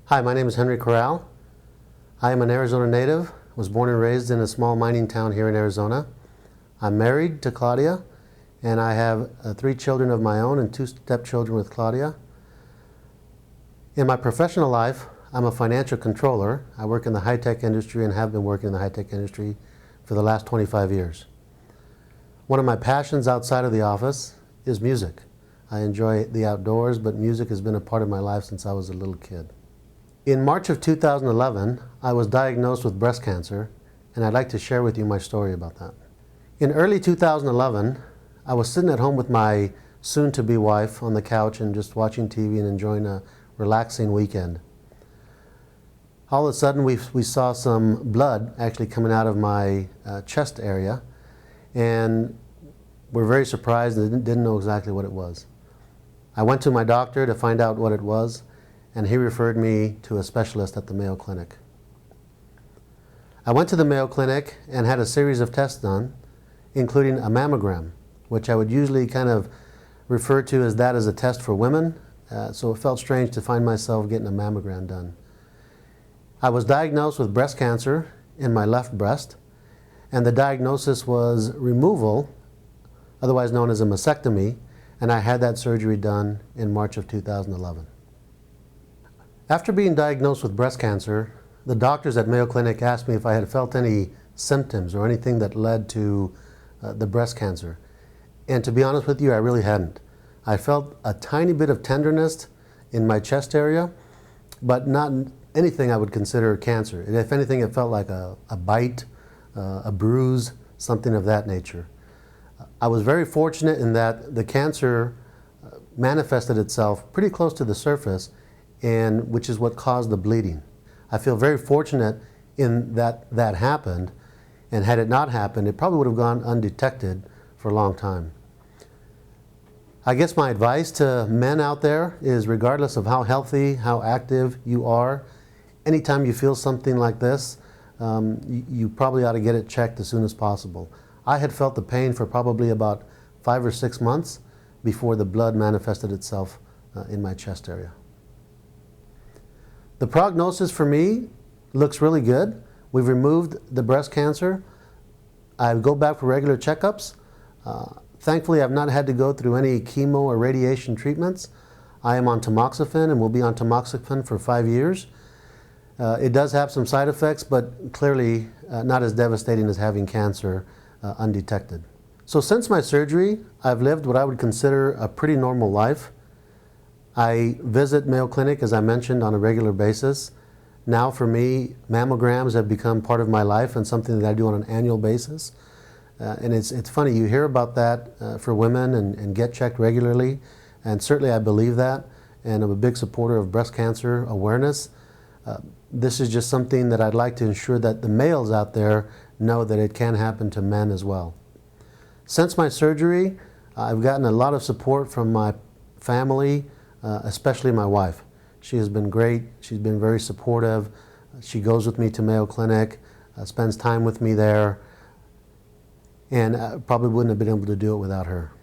Hi, my name is Henry Corral. I am an Arizona native, was born and raised in a small mining town here in Arizona. I'm married to Claudia, and I have 3 children of my own and 2 stepchildren with Claudia. In my professional life, I'm a financial controller. I work in the high-tech industry and have been working in the high-tech industry for the last 25 years. One of my passions outside of the office is music. I enjoy the outdoors, but music has been a part of my life since I was a little kid. In March of 2011, I was diagnosed with breast cancer, and I'd like to share with you my story about that. In early 2011, I was sitting at home with my soon-to-be wife on the couch and just watching TV and enjoying a relaxing weekend. All of a sudden, we saw some blood actually coming out of my chest area, and we're very surprised and didn't know exactly what it was. I went to my doctor to find out what it was, and he referred me to a specialist at the Mayo Clinic. I went to the Mayo Clinic and had a series of tests done, including a mammogram, which I would usually kind of refer to as that as a test for women, so it felt strange to find myself getting a mammogram done. I was diagnosed with breast cancer in my left breast, and the diagnosis was removal, otherwise known as a mastectomy, and I had that surgery done in March of 2011. After being diagnosed with breast cancer, the doctors at Mayo Clinic asked me if I had felt any symptoms or anything that led to the breast cancer. And to be honest with you, I really hadn't. I felt a tiny bit of tenderness in my chest area, but not anything I would consider cancer. And if anything, it felt like a bite, a bruise, something of that nature. I was very fortunate in that the cancer manifested itself pretty close to the surface, and which is what caused the bleeding. I feel very fortunate in that that happened, and had it not happened, it probably would have gone undetected for a long time. I guess my advice to men out there is, regardless of how healthy, how active you are, anytime you feel something like this, you probably ought to get it checked as soon as possible. I had felt the pain for probably about 5 or 6 months before the blood manifested itself in my chest area. The prognosis for me looks really good. We've removed the breast cancer. I go back for regular checkups. Thankfully, I've not had to go through any chemo or radiation treatments. I am on tamoxifen and will be on tamoxifen for 5 years. It does have some side effects, but clearly not as devastating as having cancer undetected. So since my surgery, I've lived what I would consider a pretty normal life. I visit Mayo Clinic, as I mentioned, on a regular basis. Now for me, mammograms have become part of my life and something that I do on an annual basis. And it's funny, you hear about that for women and get checked regularly, and certainly I believe that, and I'm a big supporter of breast cancer awareness. This is just something that I'd like to ensure that the males out there know that it can happen to men as well. Since my surgery, I've gotten a lot of support from my family, especially my wife. She has been great. She's been very supportive. She goes with me to Mayo Clinic, spends time with me there, and I probably wouldn't have been able to do it without her.